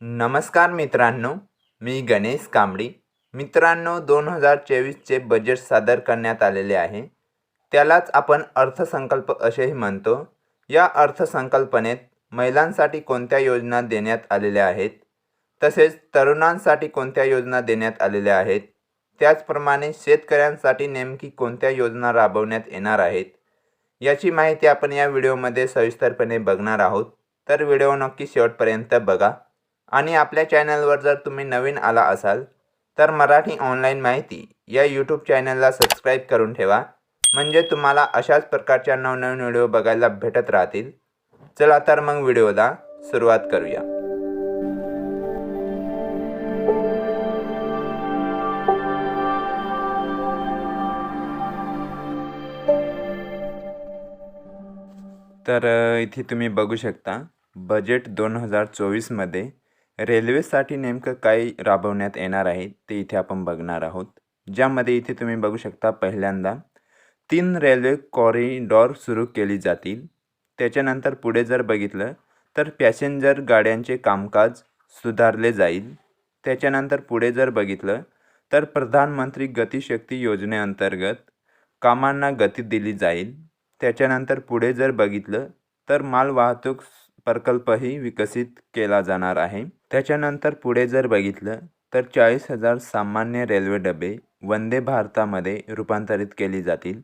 नमस्कार मित्रांनो, मी गणेश कांबळी. मित्रांनो, 2024चे बजेट सादर करण्यात आलेले आहे. त्यालाच आपण अर्थसंकल्प असेही म्हणतो. या अर्थसंकल्पनेत महिलांसाठी कोणत्या योजना देण्यात आलेल्या आहेत, तसेच तरुणांसाठी कोणत्या योजना देण्यात आलेल्या आहेत, त्याचप्रमाणे शेतकऱ्यांसाठी नेमकी कोणत्या योजना राबवण्यात येणार आहेत, याची माहिती आपण या व्हिडिओमध्ये सविस्तरपणे बघणार आहोत. तर व्हिडिओ नक्की शेवटपर्यंत बघा. आणि आपल्या चॅनलवर जर तुम्ही नवीन आला असाल तर मराठी ऑनलाईन माहिती या यूट्यूब चॅनलला सबस्क्राईब करून ठेवा, म्हणजे तुम्हाला अशाच प्रकारच्या नवनवीन व्हिडिओ बघायला भेटत राहतील. चला तर मग व्हिडिओला सुरुवात करूया. तर इथे तुम्ही बघू शकता बजेट 2024मध्ये रेल्वेसाठी नेमकं काय राबवण्यात येणार आहे ते इथे आपण बघणार आहोत. ज्यामध्ये इथे तुम्ही बघू शकता पहिल्यांदा 3 रेल्वे कॉरिडॉर सुरू केली जातील. त्याच्यानंतर पुढे जर बघितलं तर पॅसेंजर गाड्यांचे कामकाज सुधारले जाईल. त्याच्यानंतर पुढे जर बघितलं तर प्रधानमंत्री गतिशक्ती योजनेअंतर्गत कामांना गती दिली जाईल. त्याच्यानंतर पुढे जर बघितलं तर मालवाहतूक प्रकल्पही विकसित केला जाणार आहे. त्याच्यानंतर पुढे जर बघितलं तर 40,000 सामान्य रेल्वे डबे वंदे भारतामध्ये रूपांतरित केली जातील.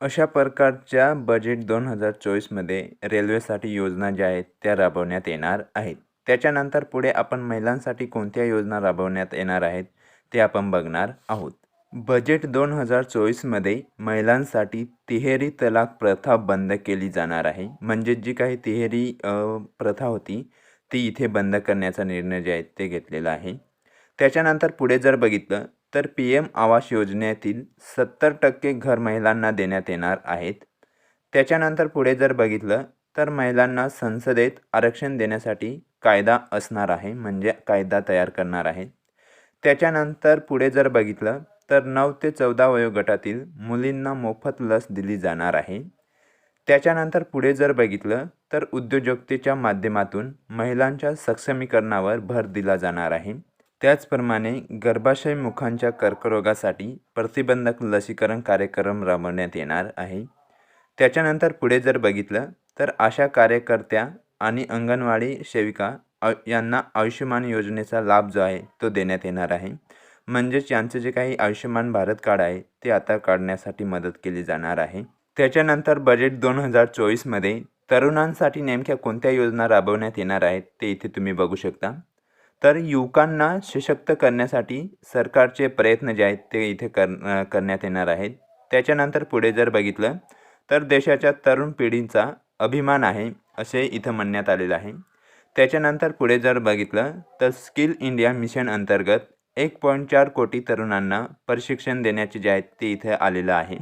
अशा प्रकारच्या बजेट 2024मध्ये रेल्वेसाठी योजना ज्या आहेत त्या राबवण्यात येणार आहेत. त्याच्यानंतर पुढे आपण महिलांसाठी कोणत्या योजना राबवण्यात येणार आहेत ते आपण बघणार आहोत. बजेट 2024मध्ये महिलांसाठी तिहेरी तलाक प्रथा बंद केली जाणार आहे. म्हणजे जी काही तिहेरी प्रथा होती ती इथे बंद करण्याचा निर्णय जे आहे ते घेतलेला आहे. त्याच्यानंतर पुढे जर बघितलं तर PM आवास योजनेतील 70% घर महिलांना देण्यात येणार आहेत. त्याच्यानंतर पुढे जर बघितलं तर महिलांना संसदेत आरक्षण देण्यासाठी कायदा असणार आहे, म्हणजे कायदा तयार करणार आहे. त्याच्यानंतर पुढे जर बघितलं तर 9 ते 14 वयोगटातील मुलींना मोफत लस दिली जाणार आहे. त्याच्यानंतर पुढे जर बघितलं तर उद्योजकतेच्या माध्यमातून महिलांच्या सक्षमीकरणावर भर दिला जाणार आहे. त्याचप्रमाणे गर्भाशय मुखांच्या कर्करोगासाठी प्रतिबंधक लसीकरण कार्यक्रम राबवण्यात येणार आहे. त्याच्यानंतर पुढे जर बघितलं तर आशा कार्यकर्त्या आणि अंगणवाडी सेविका यांना आयुष्यमान योजनेचा लाभ जो आहे तो देण्यात येणार आहे. म्हणजेच यांचं जे काही आयुष्यमान भारत कार्ड आहे ते आता काढण्यासाठी मदत केली जाणार आहे. त्याच्यानंतर बजेट 2024मध्ये तरुणांसाठी नेमक्या कोणत्या योजना राबवण्यात येणार आहेत ते इथे तुम्ही बघू शकता. तर युवकांना सशक्त करण्यासाठी सरकारचे प्रयत्न जे आहेत ते इथे करण्यात येणार आहेत. त्याच्यानंतर पुढे जर बघितलं तर देशाच्या तरुण पिढीचा अभिमान आहे असे इथं म्हणण्यात आलेलं आहे. त्याच्यानंतर पुढे जर बघितलं तर स्किल इंडिया मिशन अंतर्गत 1.4 कोटी तरुणांना प्रशिक्षण देण्याचे जे आहे ते इथे आलेलं आहे.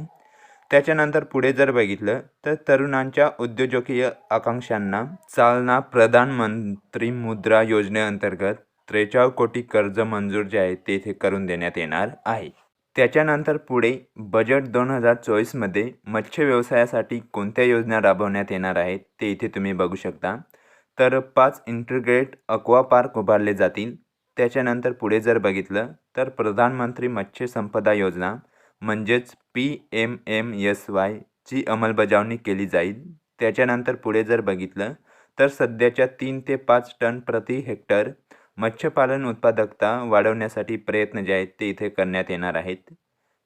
त्याच्यानंतर पुढे जर बघितलं तर तरुणांच्या उद्योजकीय आकांक्षांना चालना प्रधानमंत्री मुद्रा योजनेअंतर्गत 43 कोटी कर्ज मंजूर जे आहे ते इथे करून देण्यात येणार आहे. त्याच्यानंतर पुढे बजेट 2024मध्ये मत्स्य व्यवसायासाठी कोणत्या योजना राबवण्यात येणार आहेत ते इथे तुम्ही बघू शकता. तर 5 इंटिग्रेट अक्वा पार्क उभारले जातील. त्याच्यानंतर पुढे जर बघितलं तर प्रधानमंत्री मत्स्य संपदा योजना म्हणजेच PMMSY ची अंमलबजावणी केली जाईल. त्याच्यानंतर पुढे जर बघितलं तर सध्याच्या 3 ते 5 टन प्रति हेक्टर मत्स्यपालन उत्पादकता वाढवण्यासाठी प्रयत्न जे आहेत ते इथे करण्यात येणार आहेत.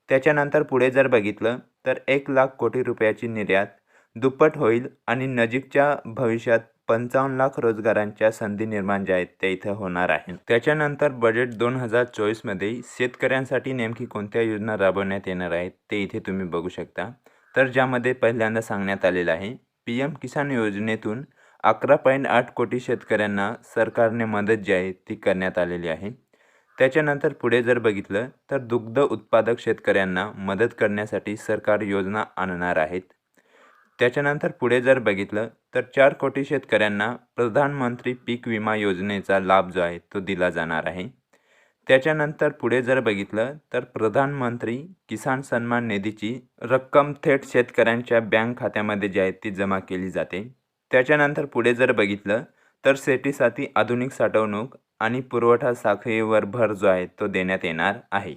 त्याच्यानंतर पुढे जर बघितलं तर 1 लाख कोटी रुपयाची निर्यात दुप्पट होईल आणि नजीकच्या भविष्यात 55 लाख रोजगारांच्या संधी निर्माण ज्या आहेत त्या इथं होणार आहेत. त्याच्यानंतर बजेट 2024मध्ये शेतकऱ्यांसाठी नेमकी कोणत्या योजना राबवण्यात येणार आहेत ते इथे तुम्ही बघू शकता. तर ज्यामध्ये पहिल्यांदा सांगण्यात आलेलं आहे PM किसान योजनेतून 11.8 कोटी शेतकऱ्यांना सरकारने मदत जी आहे ती करण्यात आलेली आहे. त्याच्यानंतर पुढे जर बघितलं तर दुग्ध उत्पादक शेतकऱ्यांना मदत करण्यासाठी सरकार योजना आणणार आहेत. त्याच्यानंतर पुढे जर बघितलं तर 4 कोटी शेतकऱ्यांना प्रधानमंत्री पीक विमा योजनेचा लाभ जो आहे तो दिला जाणार आहे. त्याच्यानंतर पुढे जर बघितलं तर प्रधानमंत्री किसान सन्मान निधीची रक्कम थेट शेतकऱ्यांच्या बँक खात्यामध्ये जी आहे ती जमा केली जाते. त्याच्यानंतर पुढे जर बघितलं तर शेतीसाठी आधुनिक साठवणूक आणि पुरवठा साखळीवर भर जो आहे तो देण्यात येणार आहे.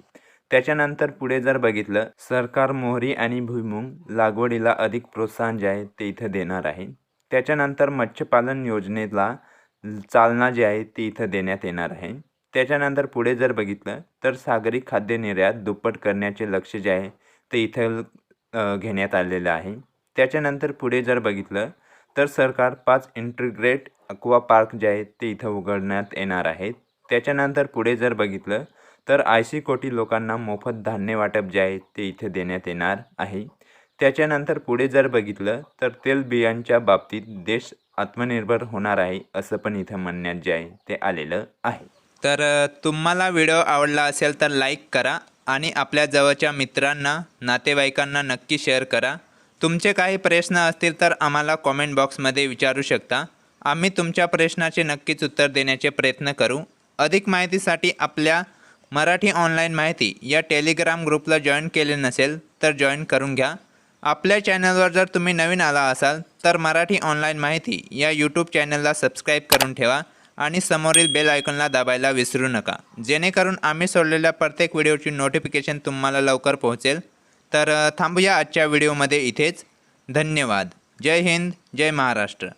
त्याच्यानंतर पुढे जर बघितलं, सरकार मोहरी आणि भुईमूग लागवडीला अधिक प्रोत्साहन जे आहे ते इथं देणार आहे. त्याच्यानंतर मत्स्यपालन योजनेला चालना जी आहे ती इथं देण्यात येणार आहे. त्याच्यानंतर पुढे जर बघितलं तर सागरी खाद्य निर्यात दुप्पट करण्याचे लक्ष्य जे आहे ते इथं घेण्यात आलेलं आहे. त्याच्यानंतर पुढे जर बघितलं तर सरकार 5 इंटिग्रेट अक्वा पार्क जे आहेत ते इथं उघडण्यात येणार आहेत. त्याच्यानंतर पुढे जर बघितलं तर 80 कोटी लोकांना मोफत धान्य वाटप जे आहे ते इथे देण्यात येणार आहे. त्याच्यानंतर पुढे जर बघितलं तर तेलबियांच्या बाबतीत देश आत्मनिर्भर होणार आहे असं पण इथं म्हणण्यात जे आहे ते आलेलं आहे. तर तुम्हाला व्हिडिओ आवडला असेल तर लाईक करा आणि आपल्या जवळच्या मित्रांना नातेवाईकांना नक्की शेअर करा. तुमचे काही प्रश्न असतील तर आम्हाला कॉमेंट बॉक्समध्ये विचारू शकता. आम्ही तुमच्या प्रश्नाचे नक्कीच उत्तर देण्याचे प्रयत्न करू. अधिक माहितीसाठी आपल्या मराठी ऑनलाईन माहिती या टेलिग्राम ग्रुपला जॉईन केले नसेल तर जॉईन करून घ्या. आपल्या चॅनलवर जर तुम्ही नवीन आला असाल तर मराठी ऑनलाईन माहिती या यूट्यूब चॅनलला सबस्क्राईब करून ठेवा आणि समोरील बेल आयकॉनला दाबायला विसरू नका, जेणेकरून आम्ही सोडलेल्या प्रत्येक व्हिडिओची नोटिफिकेशन तुम्हाला लवकर पोहोचेल. तर थांबूया आजच्या व्हिडिओमध्ये इथेच. धन्यवाद. जय हिंद, जय महाराष्ट्र.